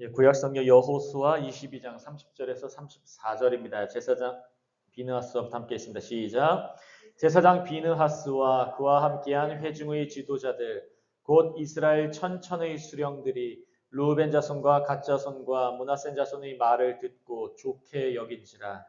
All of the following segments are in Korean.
구약성경 여호수아 22장 30절에서 34절입니다. 제사장 비느하스와 함께 있습니다. 시작. 제사장 비느하스와 그와 함께한 회중의 지도자들 곧 이스라엘 천천의 수령들이 르우벤 자손과 갓 자손과 므낫세 자손의 말을 듣고 좋게 여긴지라.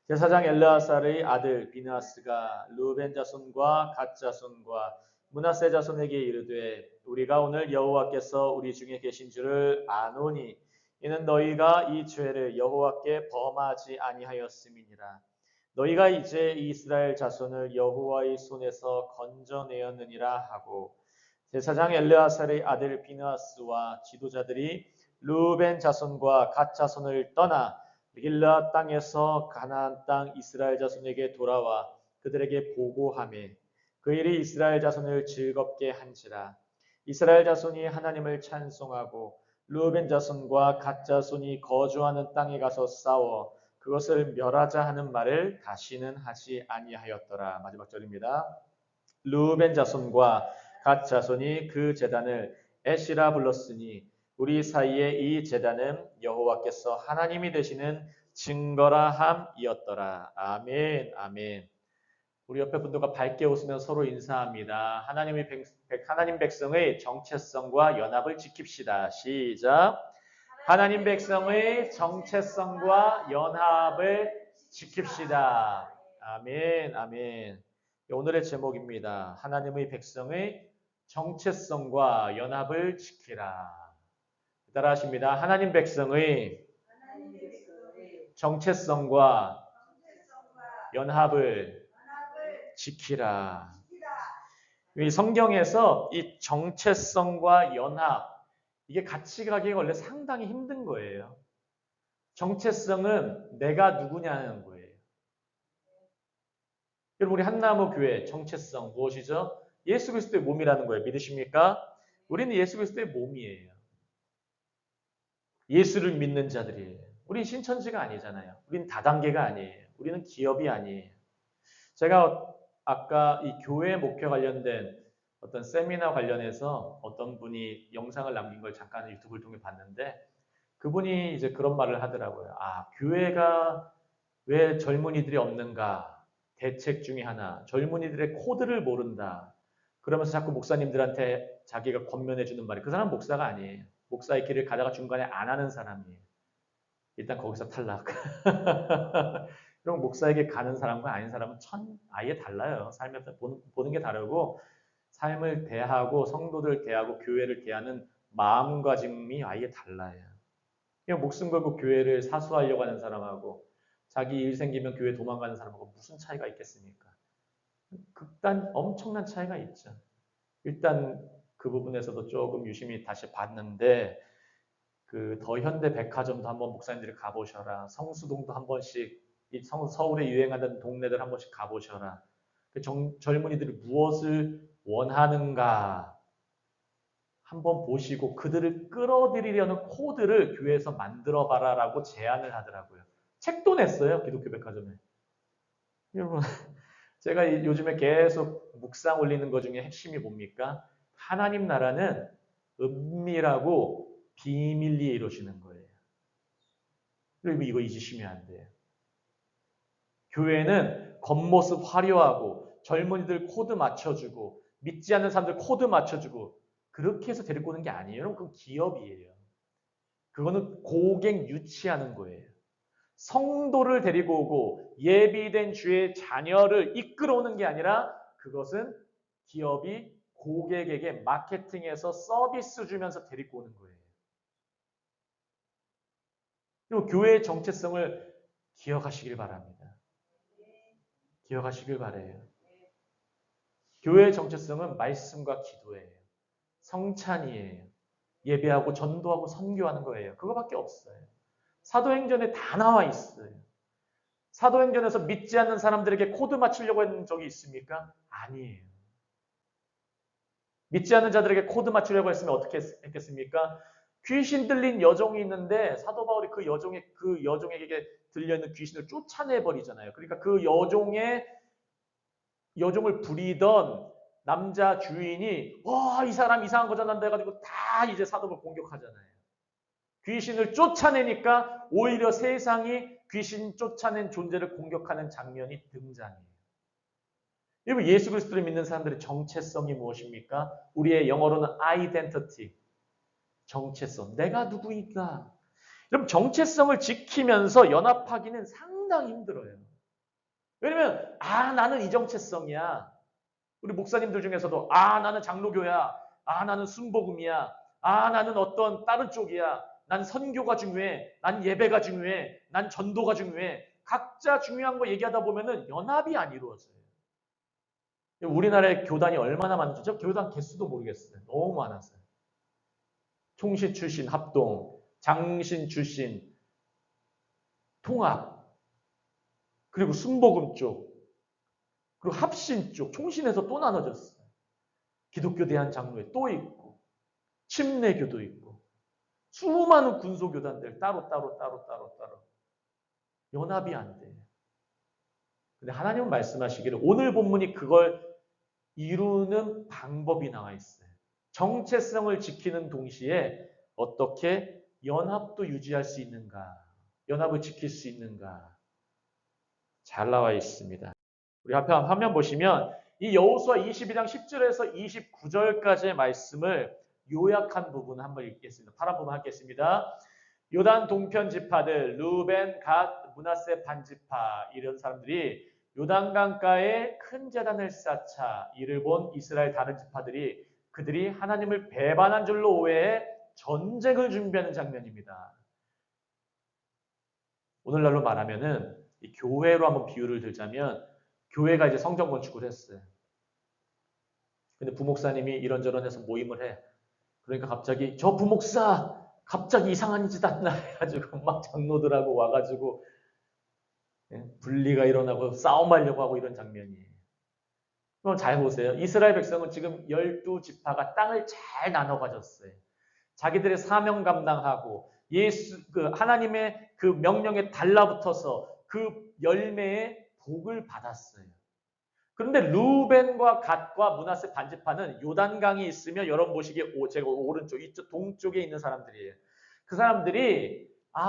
제사장 엘르아살의 아들 비느하스가 르우벤 자손과 갓 자손과 므낫세 자손에게 이르되 우리가 오늘 여호와께서 우리 중에 계신 줄을 아노니 이는 너희가 이 죄를 여호와께 범하지 아니하였음이니라. 너희가 이제 이스라엘 자손을 여호와의 손에서 건져내었느니라 하고 제사장 엘르아살의 아들 비느하스와 지도자들이 르우벤 자손과 갓 자손을 떠나 길르앗 땅에서 가나안 땅 이스라엘 자손에게 돌아와 그들에게 보고하매 그 일이 이스라엘 자손을 즐겁게 한지라. 이스라엘 자손이 하나님을 찬송하고 르우벤 자손과 갓 자손이 거주하는 땅에 가서 싸워 그것을 멸하자 하는 말을 다시는 하지 아니하였더라. 마지막 절입니다. 르우벤 자손과 갓 자손이 그 제단을 에시라 불렀으니 우리 사이에 이 제단은 여호와께서 하나님이 되시는 증거라 함이었더라. 아멘, 아멘. 우리 옆에 분들과 밝게 웃으며 서로 인사합니다. 하나님 백성의 정체성과 연합을 지킵시다. 시작. 하나님 백성의 정체성과 연합을 지킵시다. 아멘, 아멘. 오늘의 제목입니다. 하나님의 백성의 정체성과 연합을 지키라. 따라하십니다. 하나님 백성의 정체성과 연합을 지키라. 이 성경에서 이 정체성과 연합, 이게 같이 가기가 원래 상당히 힘든 거예요. 정체성은 내가 누구냐는 거예요. 여러분, 우리 한나무 교회 정체성 무엇이죠? 예수 그리스도의 몸이라는 거예요. 믿으십니까? 우리는 예수 그리스도의 몸이에요. 예수를 믿는 자들이에요. 우린 신천지가 아니잖아요. 우린 다단계가 아니에요. 우리는 기업이 아니에요. 제가 아까 이 교회 목표 관련된 어떤 세미나 관련해서 어떤 분이 영상을 남긴 걸 잠깐 유튜브를 통해 봤는데 그분이 이제 그런 말을 하더라고요. 아, 교회가 왜 젊은이들이 없는가? 대책 중에 하나. 젊은이들의 코드를 모른다. 그러면서 자꾸 목사님들한테 자기가 권면해 주는 말이 그 사람은 목사가 아니에요. 목사의 길을 가다가 중간에 안 하는 사람이에요. 일단 거기서 탈락. 그럼 목사에게 가는 사람과 아닌 사람은 아예 달라요. 삶에서 보는 게 다르고 삶을 대하고 성도들 대하고 교회를 대하는 마음가짐이 아예 달라요. 그냥 목숨 걸고 교회를 사수하려고 하는 사람하고 자기 일 생기면 교회 도망가는 사람하고 무슨 차이가 있겠습니까? 엄청난 차이가 있죠. 일단 그 부분에서도 조금 유심히 다시 봤는데 그 더현대 백화점도 한번 목사님들이 가보셔라. 성수동도 한 번씩 서울에 유행하는 동네들 한 번씩 가보셔라. 젊은이들이 무엇을 원하는가 한번 보시고 그들을 끌어들이려는 코드를 교회에서 만들어봐라라고 제안을 하더라고요. 책도 냈어요. 기독교 백화점에. 여러분, 제가 요즘에 계속 묵상 올리는 것 중에 핵심이 뭡니까? 하나님 나라는 은밀하고 비밀리에 이루어지는 거예요. 여러분 이거 잊으시면 안 돼요. 교회는 겉모습 화려하고 젊은이들 코드 맞춰주고 믿지 않는 사람들 코드 맞춰주고 그렇게 해서 데리고 오는 게 아니에요. 여러분 그건 기업이에요. 그거는 고객 유치하는 거예요. 성도를 데리고 오고 예비된 주의 자녀를 이끌어오는 게 아니라 그것은 기업이 고객에게 마케팅해서 서비스 주면서 데리고 오는 거예요. 그리고 교회의 정체성을 기억하시길 바랍니다. 기억하시길 바래요. 교회의 정체성은 말씀과 기도예요. 성찬이에요. 예배하고 전도하고 선교하는 거예요. 그거밖에 없어요. 사도행전에 다 나와 있어요. 사도행전에서 믿지 않는 사람들에게 코드 맞추려고 했는 적이 있습니까? 아니에요. 믿지 않는 자들에게 코드 맞추려고 했으면 어떻게 했겠습니까? 귀신 들린 여종이 있는데 사도 바울이 그 여종에게 들려있는 귀신을 쫓아내 버리잖아요. 그러니까 그 여종을 부리던 남자 주인이 이 사람 이상한 거 전한다 해가지고 다 이제 사도를 공격하잖아요. 귀신을 쫓아내니까 오히려 세상이 귀신 쫓아낸 존재를 공격하는 장면이 등장해요. 여러분, 예수 그리스도를 믿는 사람들의 정체성이 무엇입니까? 우리의 영어로는 identity, 정체성. 내가 누구인가? 여러분, 정체성을 지키면서 연합하기는 상당히 힘들어요. 왜냐면 나는 이 정체성이야. 우리 목사님들 중에서도 나는 장로교야. 나는 순복음이야. 나는 어떤 다른 쪽이야. 난 선교가 중요해. 난 예배가 중요해. 난 전도가 중요해. 각자 중요한 거 얘기하다 보면은 연합이 안 이루어져요. 우리나라의 교단이 얼마나 많은지죠? 교단 개수도 모르겠어요. 너무 많았어요. 총신 출신 합동, 장신 출신 통합, 그리고 순복음 쪽, 그리고 합신 쪽, 총신에서 또 나눠졌어요. 기독교 대한장로회 또 있고, 침례교도 있고, 수많은 군소교단들 따로 연합이 안 돼. 근데 하나님은 말씀하시기를 오늘 본문이 그걸 이루는 방법이 나와 있어요. 정체성을 지키는 동시에 어떻게 연합도 유지할 수 있는가, 연합을 지킬 수 있는가, 잘 나와 있습니다. 우리 앞에 화면 보시면 이 여호수아 22장 10절에서 29절까지의 말씀을 요약한 부분 한번 읽겠습니다. 파란 부분 하겠습니다. 요단 동편 지파들 루벤, 갓, 므낫세 반지파 이런 사람들이 요단강가에 큰 제단을 쌓자 이를 본 이스라엘 다른 지파들이 그들이 하나님을 배반한 줄로 오해해 전쟁을 준비하는 장면입니다. 오늘날로 말하면은 이 교회로 한번 비유를 들자면 교회가 이제 성전 건축을 했어요. 근데 부목사님이 이런저런 해서 모임을 해. 그러니까 갑자기 저 부목사 갑자기 이상한 짓 한다 해가지고 막 장로들하고 와가지고 분리가 일어나고 싸움하려고 하고 이런 장면이에요. 그럼 잘 보세요. 이스라엘 백성은 지금 12지파가 땅을 잘 나눠 가졌어요. 자기들의 사명 감당하고 하나님의 그 명령에 달라붙어서 그 열매의 복을 받았어요. 그런데 루벤과 갓과 므낫세 반지파는 요단강이 있으면 여러분 보시기에 제가 오른쪽 이쪽 동쪽에 있는 사람들이에요. 그 사람들이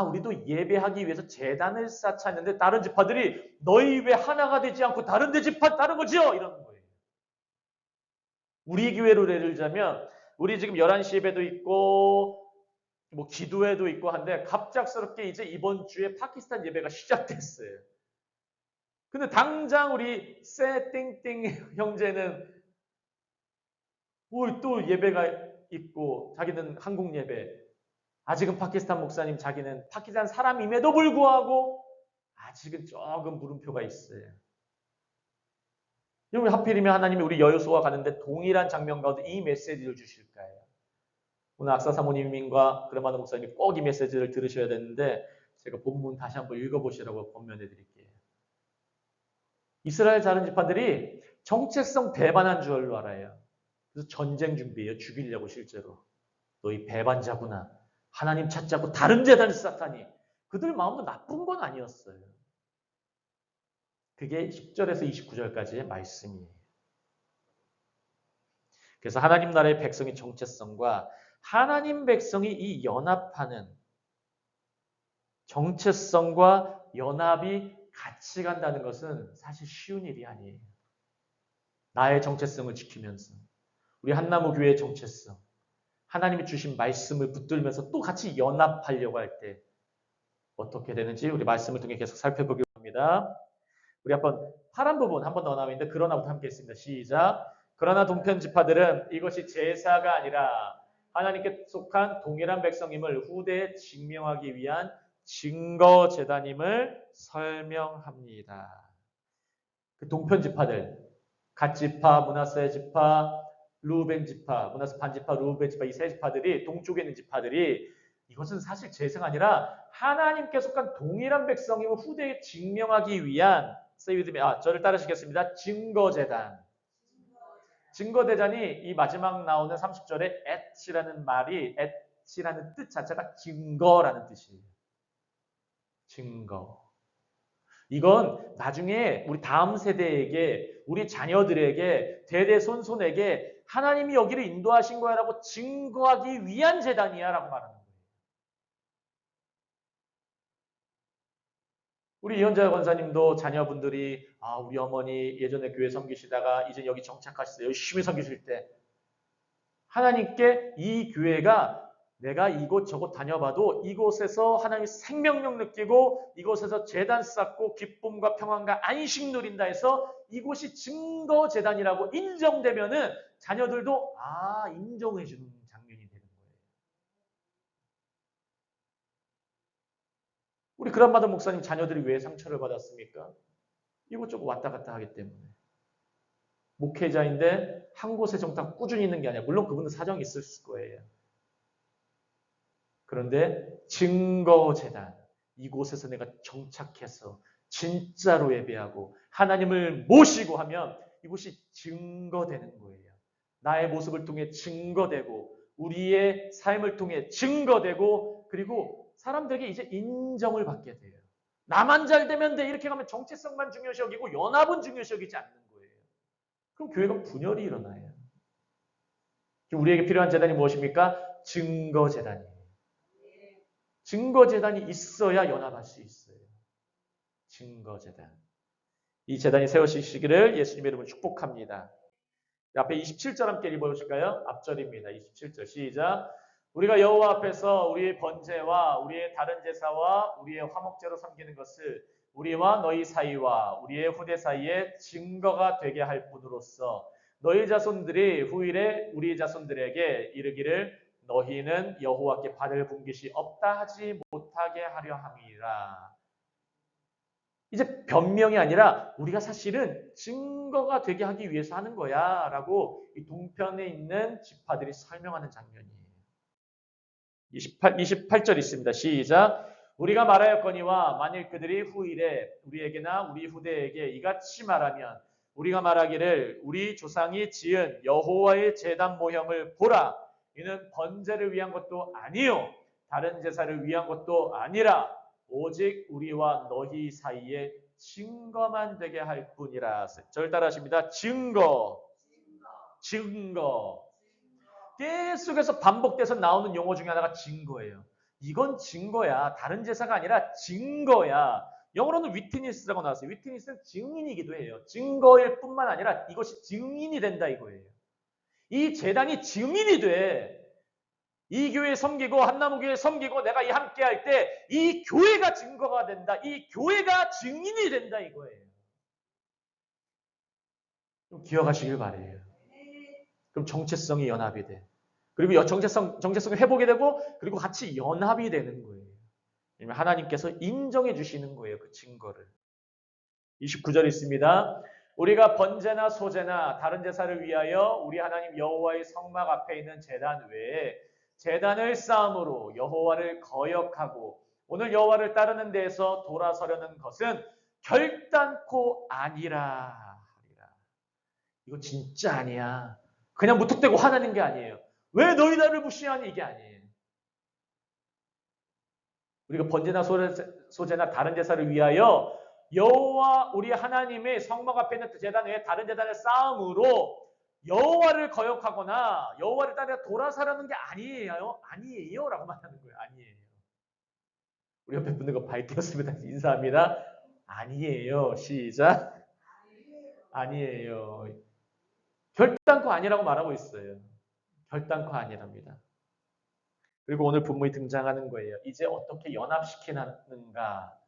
우리도 예배하기 위해서 제단을 쌓자 했는데 다른 지파들이 너희 왜 하나가 되지 않고 다른 데 지파 다른 거지요? 이러는 거예요. 우리 교회로 예를 들자면 우리 지금 11시 예배도 있고 뭐 기도회도 있고 한데 갑작스럽게 이제 이번 주에 파키스탄 예배가 시작됐어요. 근데 당장 우리 쎄띵띵 형제는 또 예배가 있고 자기는 한국 예배, 아직은 파키스탄 목사님 자기는 파키스탄 사람임에도 불구하고 아직은 조금 물음표가 있어요. 여러분 하필이면 하나님이 우리 여호수아 가는데 동일한 장면 가운데 이 메시지를 주실까요? 오늘 악사 사모님과 그레마노 목사님 꼭 이 메시지를 들으셔야 되는데 제가 본문 다시 한번 읽어보시라고 권면해 드릴게요. 이스라엘 다른 지파들이 정체성 배반한 줄로 알아요. 그래서 전쟁 준비해요. 죽이려고 실제로. 너희 배반자구나. 하나님 찾자고 다른 제단을 쌓다니. 그들 마음도 나쁜 건 아니었어요. 그게 10절에서 29절까지의 말씀이에요. 그래서 하나님 나라의 백성의 정체성과 하나님 백성이 이 연합하는 정체성과 연합이 같이 간다는 것은 사실 쉬운 일이 아니에요. 나의 정체성을 지키면서 우리 한나무교회의 정체성, 하나님이 주신 말씀을 붙들면서 또 같이 연합하려고 할 때 어떻게 되는지 우리 말씀을 통해 계속 살펴보기로 합니다. 우리 한번 파란 부분 한번 더 나오는데 그러나부터 함께 했습니다. 시작. 그러나 동편 지파들은 이것이 제사가 아니라 하나님께 속한 동일한 백성임을 후대에 증명하기 위한 증거 제단임을 설명합니다. 그 동편 지파들, 갓 지파, 므낫세 지파, 루벤 지파, 므낫세 반지파, 루벤 지파 이 세 지파들이 동쪽에 있는 지파들이 이것은 사실 제사가 아니라 하나님께 속한 동일한 백성임을 후대에 증명하기 위한 저를 따르시겠습니다. 증거제단. 증거대잔이 이 마지막 나오는 30절에 앳이라는 말이 앳이라는 뜻 자체가 증거라는 뜻이에요. 증거. 이건 나중에 우리 다음 세대에게 우리 자녀들에게 대대손손에게 하나님이 여기를 인도하신 거야 라고 증거하기 위한 제단이야 라고 말하는 거예요. 우리 이현자 권사님도 자녀분들이 우리 어머니 예전에 교회 섬기시다가 이제 여기 정착하셨어요. 열심히 섬기실 때 하나님께 이 교회가 내가 이곳저곳 다녀봐도 이곳에서 하나님의 생명력 느끼고 이곳에서 제단 쌓고 기쁨과 평안과 안식 누린다 해서 이곳이 증거제단이라고 인정되면은 자녀들도 인정해 주는 장면이 되는 거예요. 우리 그란마더 목사님 자녀들이 왜 상처를 받았습니까? 이곳저곳 왔다 갔다 하기 때문에. 목회자인데 한 곳에 정착 꾸준히 있는 게 아니라 물론 그분은 사정이 있을 거예요. 그런데 증거재단, 이곳에서 내가 정착해서 진짜로 예배하고 하나님을 모시고 하면 이곳이 증거되는 거예요. 나의 모습을 통해 증거되고 우리의 삶을 통해 증거되고 그리고 사람들에게 이제 인정을 받게 돼요. 나만 잘 되면 돼 이렇게 가면 정체성만 중요시 여기고 연합은 중요시 여기지 않는 거예요. 그럼 교회가 분열이 일어나요. 우리에게 필요한 재단이 무엇입니까? 증거재단이에요. 증거재단이 있어야 연합할 수 있어요. 증거재단. 이 재단이 세워지시기를 예수님의 이름으로 축복합니다. 앞에 27절 함께 읽어보실까요? 앞절입니다. 27절 시작. 우리가 여호와 앞에서 우리의 번제와 우리의 다른 제사와 우리의 화목제로 섬기는 것을 우리와 너희 사이와 우리의 후대 사이에 증거가 되게 할 뿐으로써 너희 자손들이 후일에 우리 자손들에게 이르기를 너희는 여호와께 발을 분 것이 없다 하지 못하게 하려 함이라. 이제 변명이 아니라 우리가 사실은 증거가 되게 하기 위해서 하는 거야 라고 이 동편에 있는 지파들이 설명하는 장면이에요. 28절 있습니다. 시작. 우리가 말하였거니와 만일 그들이 후일에 우리에게나 우리 후대에게 이같이 말하면 우리가 말하기를 우리 조상이 지은 여호와의 제단 모형을 보라. 이는 번제를 위한 것도 아니요 다른 제사를 위한 것도 아니라 오직 우리와 너희 사이에 증거만 되게 할 뿐이라. 절 따라하십니다. 증거. 계속해서 반복돼서 나오는 용어 중에 하나가 증거예요. 이건 증거야. 다른 제사가 아니라 증거야. 영어로는 위트니스라고 나왔어요. 위트니스는 증인이기도 해요. 증거일 뿐만 아니라 이것이 증인이 된다 이거예요. 이 제단이 증인이 돼. 이 교회 섬기고 한나무교회 섬기고 내가 이 함께 할 때 이 교회가 증거가 된다. 이 교회가 증인이 된다 이거예요. 좀 기억하시길 바래요. 그럼 정체성이 연합이 돼. 그리고 정체성이 회복이 되고 그리고 같이 연합이 되는 거예요. 왜냐면 하나님께서 인정해 주시는 거예요. 그 증거를. 29절 있습니다. 우리가 번제나 소제나 다른 제사를 위하여 우리 하나님 여호와의 성막 앞에 있는 제단 외에 제단을 쌓음으로 여호와를 거역하고 오늘 여호와를 따르는 데에서 돌아서려는 것은 결단코 아니라 하리라. 이거 진짜 아니야. 그냥 무턱대고 화나는 게 아니에요. 왜 너희 나를 무시하니 이게 아니에요. 우리가 번제나 소제나 다른 제사를 위하여 여호와 우리 하나님의 성막 앞에 있는 제단 외에 다른 제단을 쌓음으로 여호와를 거역하거나 여호와를 따라 돌아서려는 게 아니에요 라고 말하는 거예요. 아니에요. 우리 옆에 분들과 밝혔습니다. 인사합니다. 아니에요. 시작. 아니에요. 결단코 아니라고 말하고 있어요. 결단코 아니랍니다. 그리고 오늘 본문이 등장하는 거예요. 이제 어떻게 연합시키는가.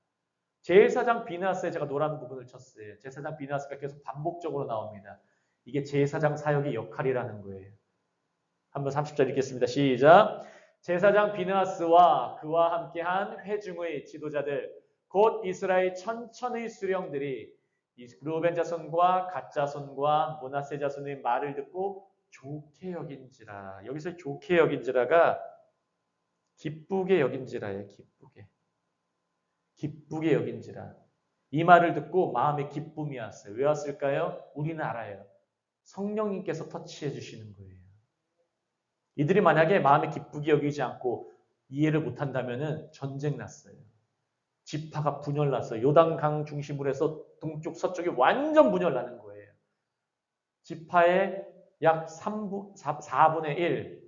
제사장 비느하스에 제가 노란 부분을 쳤어요. 제사장 비느하스가 계속 반복적으로 나옵니다. 이게 제사장 사역의 역할이라는 거예요. 한번 30절 읽겠습니다. 시작. 제사장 비느하스와 그와 함께한 회중의 지도자들 곧 이스라엘 천천의 수령들이 르우벤 자손과 갓 자손과 므낫세 자손의 말을 듣고 좋게 여긴지라. 여기서 좋게 여긴지라가 기쁘게 여긴지라예요. 기쁘게 여긴지라. 이 말을 듣고 마음에 기쁨이 왔어요. 왜 왔을까요? 우리는 알아요. 성령님께서 터치해 주시는 거예요. 이들이 만약에 마음에 기쁘게 여기지 않고 이해를 못한다면 전쟁 났어요. 지파가 분열났어요. 요단강 중심으로 해서 동쪽 서쪽이 완전 분열나는 거예요. 지파의 약 4분의 1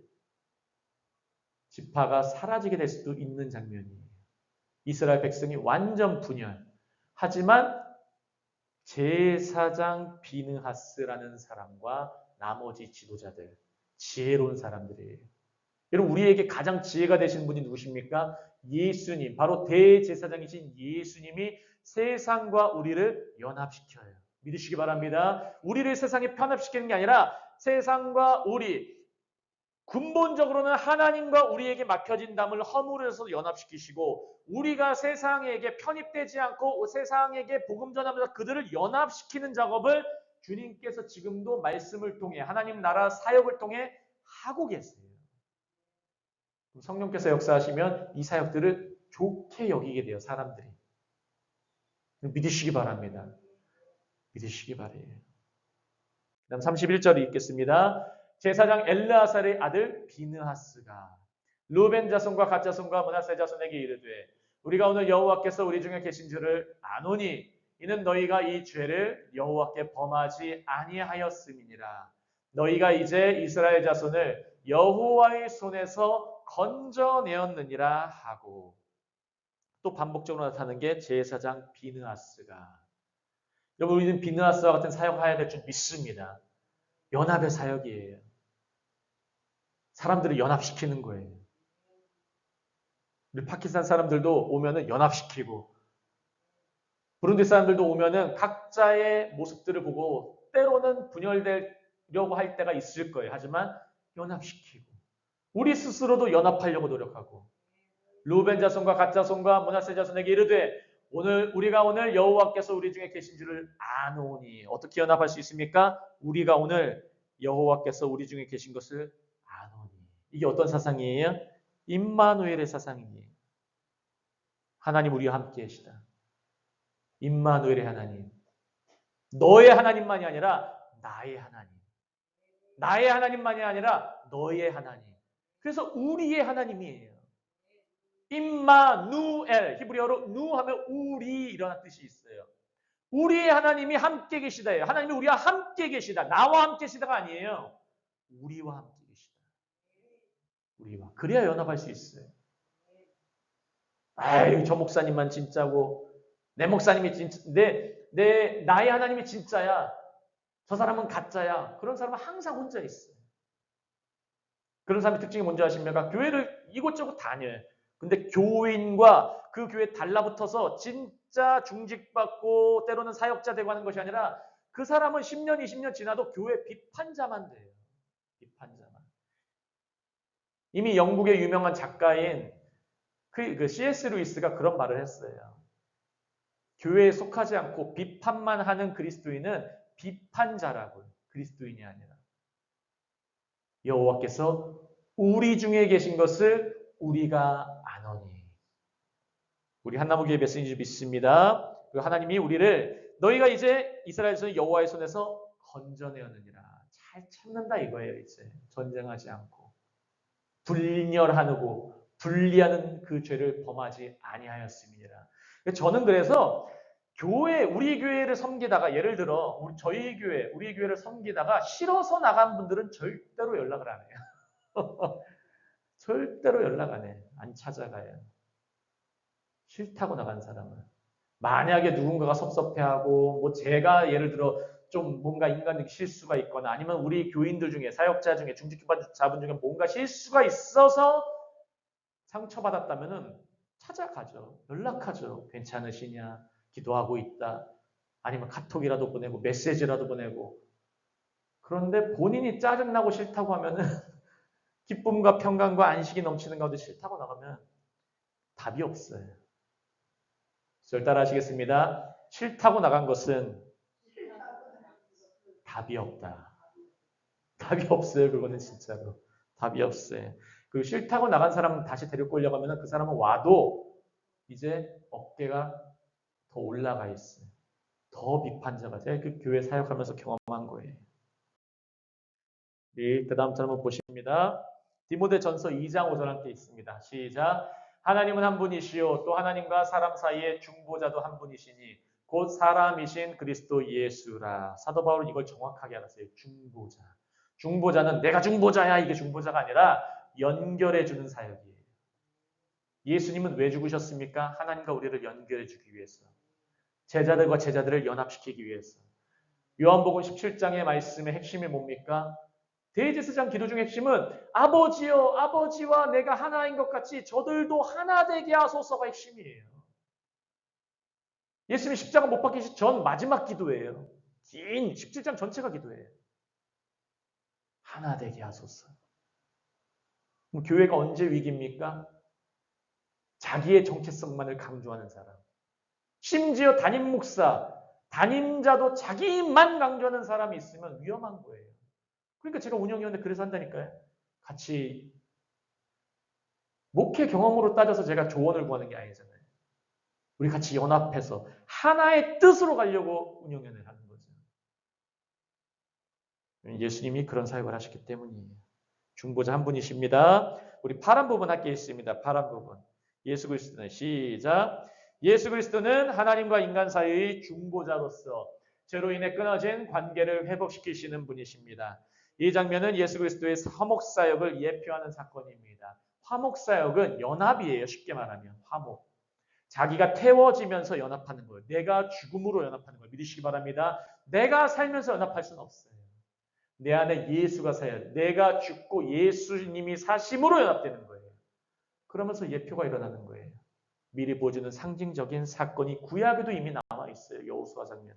지파가 사라지게 될 수도 있는 장면이에요. 이스라엘 백성이 완전 분열. 하지만 제사장 비느하스라는 사람과 나머지 지도자들, 지혜로운 사람들이에요. 여러분, 우리에게 가장 지혜가 되신 분이 누구십니까? 예수님, 바로 대제사장이신 예수님이 세상과 우리를 연합시켜요. 믿으시기 바랍니다. 우리를 세상에 편합시키는 게 아니라 세상과 우리, 근본적으로는 하나님과 우리에게 맡겨진 담을 허물어서 연합시키시고, 우리가 세상에게 편입되지 않고 세상에게 복음 전하면서 그들을 연합시키는 작업을 주님께서 지금도 말씀을 통해, 하나님 나라 사역을 통해 하고 계세요. 성령께서 역사하시면 이 사역들을 좋게 여기게 돼요, 사람들이. 믿으시기 바랍니다. 믿으시기 바래요. 그다음 31절 읽겠습니다. 제사장 엘르아살의 아들 비느하스가 루벤 자손과 갓 자손과 므낫세 자손에게 이르되 우리가 오늘 여호와께서 우리 중에 계신 줄을 아노니 이는 너희가 이 죄를 여호와께 범하지 아니하였음이니라. 너희가 이제 이스라엘 자손을 여호와의 손에서 건져내었느니라 하고, 또 반복적으로 나타나는 게 제사장 비느하스가. 여러분, 우리는 비느하스와 같은 사역을 해야 될 줄 믿습니다. 연합의 사역이에요. 사람들을 연합시키는 거예요. 우리 파키스탄 사람들도 오면은 연합시키고, 부룬디 사람들도 오면은 각자의 모습들을 보고 때로는 분열되려고 할 때가 있을 거예요. 하지만 연합시키고, 우리 스스로도 연합하려고 노력하고, 루벤 자손과 갓 자손과 므낫세 자손에게 이르되 우리가 오늘 여호와께서 우리 중에 계신 줄을 아노니. 어떻게 연합할 수 있습니까? 우리가 오늘 여호와께서 우리 중에 계신 것을 아노니. 이게 어떤 사상이에요? 임마누엘의 사상이에요. 하나님 우리와 함께 계시다. 임마누엘의 하나님. 너의 하나님만이 아니라 나의 하나님. 나의 하나님만이 아니라 너의 하나님. 그래서 우리의 하나님이에요. 임마누엘, 히브리어로 누 하면 우리 이런 뜻이 있어요. 우리의 하나님이 함께 계시다예요. 하나님이 우리와 함께 계시다. 나와 함께 계시다가 아니에요. 우리와 함께 계시다. 우리와. 그래야 연합할 수 있어요. 아유, 저 목사님만 진짜고 내 목사님이 진짜, 나의 하나님이 진짜야. 저 사람은 가짜야. 그런 사람은 항상 혼자 있어요. 그런 사람의 특징이 뭔지 아십니까? 교회를 이곳저곳 다녀요. 근데 교인과 그 교회에 달라붙어서 진짜 중직받고 때로는 사역자 되고 하는 것이 아니라 그 사람은 10년, 20년 지나도 교회 비판자만 돼요. 비판자만. 이미 영국의 유명한 작가인 그 C.S. 루이스가 그런 말을 했어요. 교회에 속하지 않고 비판만 하는 그리스도인은 비판자라고요. 그리스도인이 아니라. 여호와께서 우리 중에 계신 것을 우리가 아노니. 우리 한나무교회 메시지 믿습니다. 그리고 하나님이 우리를 너희가 이제 이스라엘에서 여호와의 손에서 건져내었느니라. 잘 참는다 이거예요. 이제 전쟁하지 않고 불멸하고 분리하는 그 죄를 범하지 아니하였음이니라. 저는 그래서 우리 교회를 섬기다가 예를 들어 우리 교회를 섬기다가 싫어서 나간 분들은 절대로 연락을 안 해요. 절대로 연락 안 해. 안 찾아가요. 싫다고 나간 사람은. 만약에 누군가가 섭섭해하고 뭐 제가 예를 들어 좀 뭔가 인간적 실수가 있거나 아니면 우리 교인들 중에 사역자 중에 중직자분 중에 뭔가 실수가 있어서 상처받았다면은 찾아가죠. 연락하죠. 괜찮으시냐? 기도하고 있다. 아니면 카톡이라도 보내고 메시지라도 보내고. 그런데 본인이 짜증나고 싫다고 하면은 기쁨과 평강과 안식이 넘치는 가운데 싫다고 나가면 답이 없어요. 절 따라 하시겠습니다. 싫다고 나간 것은 답이 없다. 답이 없어요. 그거는 진짜로. 답이 없어요. 그리고 싫다고 나간 사람 다시 데리고 오려고 하면 그 사람은 와도 이제 어깨가 더 올라가 있어요. 더 비판자가. 제가 그 교회 사역하면서 경험한 거예요. 네, 그 다음 절 한번 보십니다. 디모데전서 2장 5절 함께 있습니다. 시작. 하나님은 한 분이시요 또 하나님과 사람 사이의 중보자도 한 분이시니 곧 사람이신 그리스도 예수라. 사도 바울은 이걸 정확하게 알았어요. 중보자. 중보자는 내가 중보자야 이게 중보자가 아니라 연결해 주는 사역이에요. 예수님은 왜 죽으셨습니까? 하나님과 우리를 연결해 주기 위해서. 제자들과 제자들을 연합시키기 위해서. 요한복음 17장의 말씀의 핵심이 뭡니까? 대제사장 기도 중의 핵심은 아버지여 아버지와 내가 하나인 것 같이 저들도 하나 되게 하소서가 핵심이에요. 예수님이 십자가 못 박히시 전 마지막 기도예요. 긴 17장 전체가 기도예요. 하나 되게 하소서. 그럼 교회가 언제 위기입니까? 자기의 정체성만을 강조하는 사람. 심지어 담임 목사, 담임자도 자기만 강조하는 사람이 있으면 위험한 거예요. 그러니까 제가 운영위원회 그래서 한다니까요. 같이 목회 경험으로 따져서 제가 조언을 구하는 게 아니잖아요. 우리 같이 연합해서 하나의 뜻으로 가려고 운영위원회를 하는 거죠. 예수님이 그런 사역을 하셨기 때문이에요. 중보자 한 분이십니다. 우리 파란 부분 할게 있습니다. 파란 부분. 예수 그리스도는 시작. 예수 그리스도는 하나님과 인간 사이의 중보자로서 죄로 인해 끊어진 관계를 회복시키시는 분이십니다. 이 장면은 예수 그리스도의 화목사역을 예표하는 사건입니다. 화목사역은 연합이에요. 쉽게 말하면 화목. 자기가 태워지면서 연합하는 거예요. 내가 죽음으로 연합하는 거예요. 믿으시기 바랍니다. 내가 살면서 연합할 수는 없어요. 내 안에 예수가 사야 내가 죽고 예수님이 사심으로 연합되는 거예요. 그러면서 예표가 일어나는 거예요. 미리 보여주는 상징적인 사건이 구약에도 이미 남아 있어요. 여호수아 장면.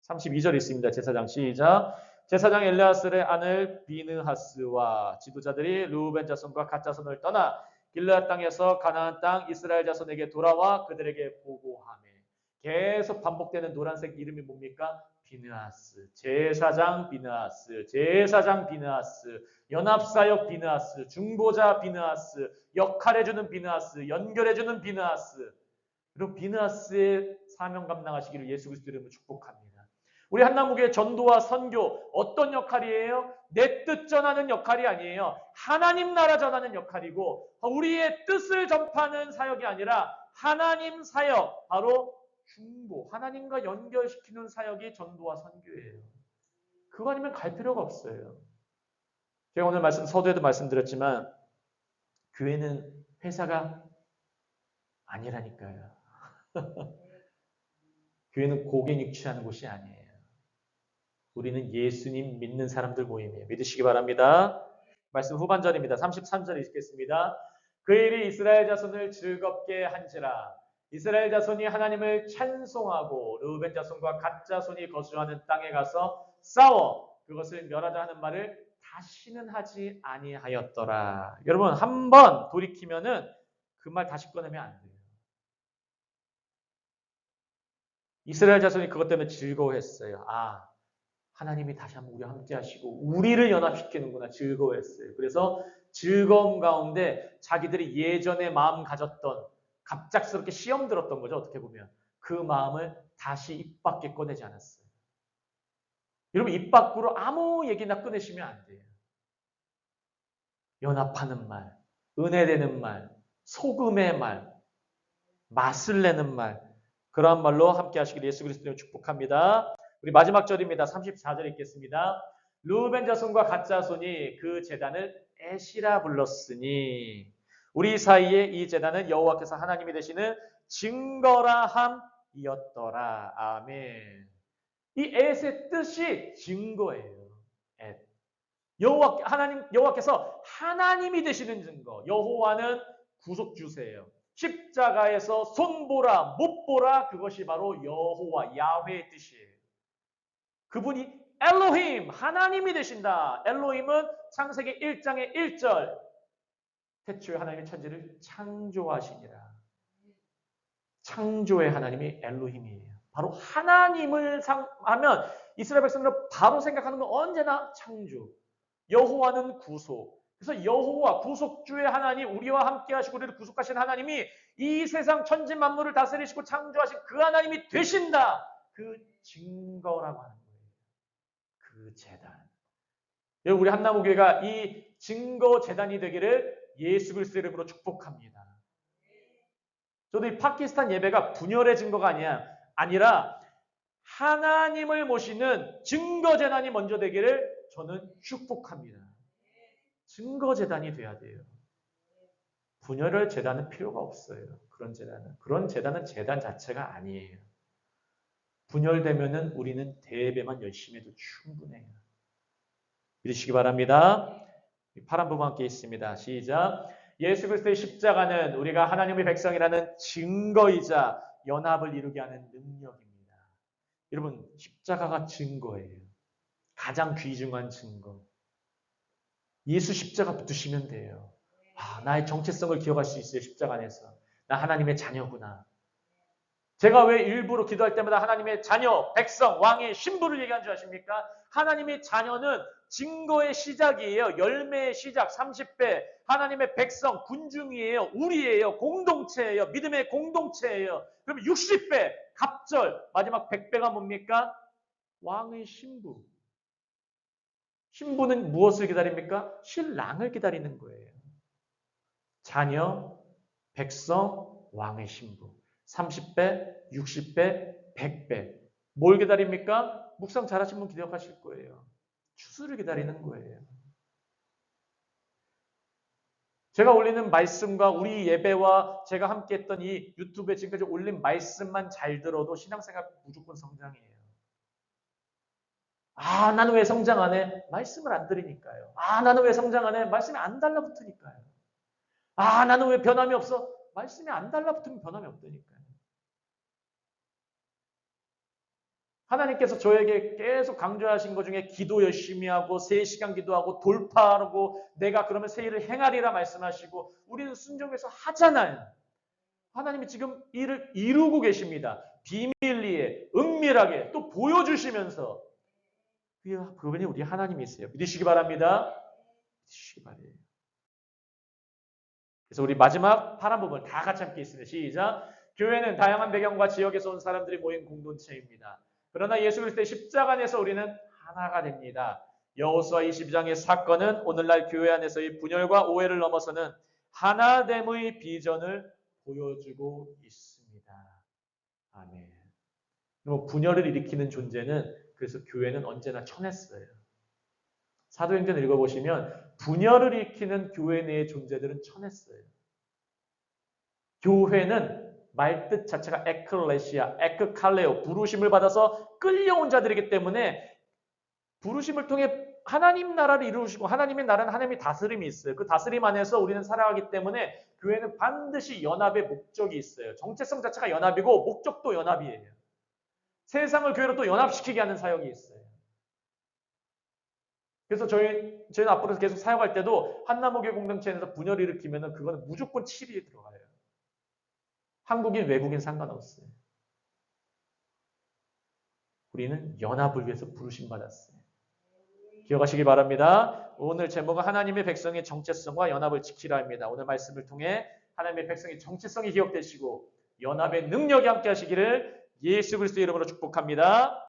32절 있습니다. 제사장 시작. 제사장 엘레아살의 아들 비느하스와 지도자들이 르우벤 자손과 갓 자손을 떠나 길르앗 땅에서 가나안 땅 이스라엘 자손에게 돌아와 그들에게 보고하매. 계속 반복되는 노란색 이름이 뭡니까? 비느하스, 제사장 비느하스, 제사장 비느하스, 연합사역 비느하스, 중보자 비느하스, 역할해주는 비느하스, 연결해주는 비느하스. 그리고 비느하스의 사명 감당하시기를 예수 그리스도 이름으로 축복합니다. 우리 한나무교회 전도와 선교 어떤 역할이에요? 내 뜻 전하는 역할이 아니에요. 하나님 나라 전하는 역할이고 우리의 뜻을 전파하는 사역이 아니라 하나님 사역, 바로 중보, 하나님과 연결시키는 사역이 전도와 선교예요. 그거 아니면 갈 필요가 없어요. 제가 오늘 서두에도 말씀드렸지만 교회는 회사가 아니라니까요. 교회는 고객 육취하는 곳이 아니에요. 우리는 예수님 믿는 사람들 모임이에요. 믿으시기 바랍니다. 말씀 후반절입니다. 33절 읽겠습니다. 그 일이 이스라엘 자손을 즐겁게 한지라. 이스라엘 자손이 하나님을 찬송하고 르우벤 자손과 갓 자손이 거주하는 땅에 가서 싸워 그것을 멸하자 하는 말을 다시는 하지 아니하였더라. 여러분 한번 돌이키면은 그 말 다시 꺼내면 안 돼요. 이스라엘 자손이 그것 때문에 즐거워했어요. 아, 하나님이 다시 한번 우리와 함께 하시고 우리를 연합시키는구나 즐거워했어요. 그래서 즐거움 가운데 자기들이 예전에 마음 가졌던 갑작스럽게 시험 들었던 거죠. 어떻게 보면. 그 마음을 다시 입 밖에 꺼내지 않았어요. 여러분 입 밖으로 아무 얘기나 꺼내시면 안 돼요. 연합하는 말, 은혜되는 말, 소금의 말, 맛을 내는 말, 그러한 말로 함께 하시길 예수 그리스도로 축복합니다. 우리 마지막 절입니다. 34절 읽겠습니다. 르우벤 자손과 갓 자손이 그 제단을 에시라 불렀으니 우리 사이에 이 제단은 여호와께서 하나님이 되시는 증거라 함이었더라. 아멘. 이 엣의 뜻이 증거예요. 엣. 여호와께서 하나님이 되시는 증거. 여호와는 구속주세요. 십자가에서 손보라 못보라 그것이 바로 여호와 야훼의 뜻이에요. 그분이 엘로힘 하나님이 되신다. 엘로힘은 창세기 1장의 1절 태초에 하나님의 천지를 창조하시니라. 창조의 하나님이 엘로힘이에요. 바로 하나님을 하면 이스라엘 백성들은 바로 생각하는 건 언제나 창조. 여호와는 구속. 그래서 여호와 구속주의 하나님 우리와 함께 하시고 우리를 구속하신 하나님이 이 세상 천지 만물을 다스리시고 창조하신 그 하나님이 되신다. 그 증거라고 하는 거예요. 그 제단. 여러분 우리 한나무교회가 이 증거 제단이 되기를 예수 그리스도 이름으로 축복합니다. 저도 이 파키스탄 예배가 분열의 증거가 아니라 하나님을 모시는 증거 제단이 먼저 되기를 저는 축복합니다. 증거 제단이 돼야 돼요. 분열을 재단은 필요가 없어요. 그런 재단은 재단 자체가 아니에요. 분열되면은 우리는 대예배만 열심히 해도 충분해요. 믿으시기 바랍니다. 파란 부분 함께 있습니다. 시작. 예수 그리스도의 십자가는 우리가 하나님의 백성이라는 증거이자 연합을 이루게 하는 능력입니다. 여러분, 십자가가 증거예요. 가장 귀중한 증거. 예수 십자가 붙으시면 돼요. 나의 정체성을 기억할 수 있어요. 십자가 안에서. 나 하나님의 자녀구나. 제가 왜 일부러 기도할 때마다 하나님의 자녀, 백성, 왕의 신부를 얘기한 줄 아십니까? 하나님의 자녀는 증거의 시작이에요. 열매의 시작, 30배. 하나님의 백성, 군중이에요. 우리예요. 공동체예요. 믿음의 공동체예요. 그럼 60배, 갑절, 마지막 100배가 뭡니까? 왕의 신부. 신부는 무엇을 기다립니까? 신랑을 기다리는 거예요. 자녀, 백성, 왕의 신부. 30배, 60배, 100배. 뭘 기다립니까? 묵상 잘하신 분 기억하실 거예요. 추수를 기다리는 거예요. 제가 올리는 말씀과 우리 예배와 제가 함께 했던 이 유튜브에 지금까지 올린 말씀만 잘 들어도 신앙생활 무조건 성장이에요. 나는 왜 성장 안 해? 말씀을 안 들으니까요. 나는 왜 성장 안 해? 말씀이 안 달라붙으니까요. 나는 왜 변함이 없어? 말씀이 안 달라붙으면 변함이 없다니까요. 하나님께서 저에게 계속 강조하신 것 중에 기도 열심히 하고 3시간 기도하고 돌파하고 내가 그러면 새 일을 행하리라 말씀하시고 우리는 순종해서 하잖아요. 하나님이 지금 일을 이루고 계십니다. 비밀리에 은밀하게 또 보여주시면서 그분이 우리 하나님이세요. 믿으시기 바랍니다. 믿으시기 바래요. 그래서 우리 마지막 파란 부분 다 같이 함께 있습니다. 시작. 교회는 다양한 배경과 지역에서 온 사람들이 모인 공동체입니다. 그러나 예수 그리스도의 십자가 안에서 우리는 하나가 됩니다. 여호수아 22장의 사건은 오늘날 교회 안에서의 분열과 오해를 넘어서는 하나됨의 비전을 보여주고 있습니다. 아멘. 분열을 일으키는 존재는 그래서 교회는 언제나 쳐냈어요. 사도행전 읽어보시면 분열을 일으키는 교회 내의 존재들은 쳐냈어요. 교회는 말뜻 자체가 에클레시아, 에크칼레오, 부르심을 받아서 끌려온 자들이기 때문에 부르심을 통해 하나님 나라를 이루시고 하나님의 나라는 하나님의 다스림이 있어요. 그 다스림 안에서 우리는 살아가기 때문에 교회는 반드시 연합의 목적이 있어요. 정체성 자체가 연합이고 목적도 연합이에요. 세상을 교회로 또 연합시키게 하는 사역이 있어요. 그래서 저희는 앞으로 계속 사역할 때도 한나무교 공동체에서 분열을 일으키면 그거는 무조건 7위에 들어가요. 한국인, 외국인 상관없어요. 우리는 연합을 위해서 부르심 받았어요. 기억하시기 바랍니다. 오늘 제목은 하나님의 백성의 정체성과 연합을 지키라 합니다. 오늘 말씀을 통해 하나님의 백성의 정체성이 기억되시고 연합의 능력이 함께 하시기를 예수 그리스도의 이름으로 축복합니다.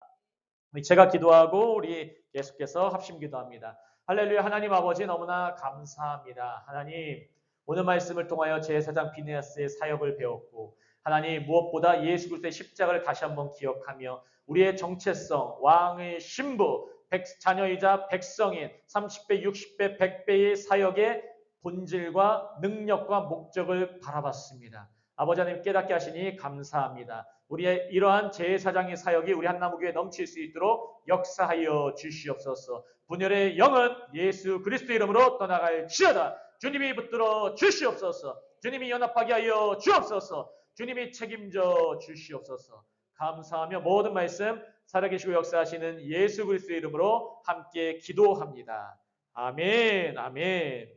제가 기도하고 우리 계속해서 합심 기도합니다. 할렐루야. 하나님 아버지 너무나 감사합니다. 하나님 오늘 말씀을 통하여 제사장 비느하스의 사역을 배웠고 하나님 무엇보다 예수 그리스도의 십자가를 다시 한번 기억하며 우리의 정체성, 왕의 신부, 자녀이자 백성인 30배, 60배, 100배의 사역의 본질과 능력과 목적을 바라봤습니다. 아버지 하나님 깨닫게 하시니 감사합니다. 우리의 이러한 제사장의 사역이 우리 한나무교회에 넘칠 수 있도록 역사하여 주시옵소서. 분열의 영은 예수 그리스도 이름으로 떠나갈지어다. 주님이 붙들어 주시옵소서. 주님이 연합하게 하여 주옵소서. 주님이 책임져 주시옵소서. 감사하며 모든 말씀 살아계시고 역사하시는 예수 그리스도의 이름으로 함께 기도합니다. 아멘, 아멘.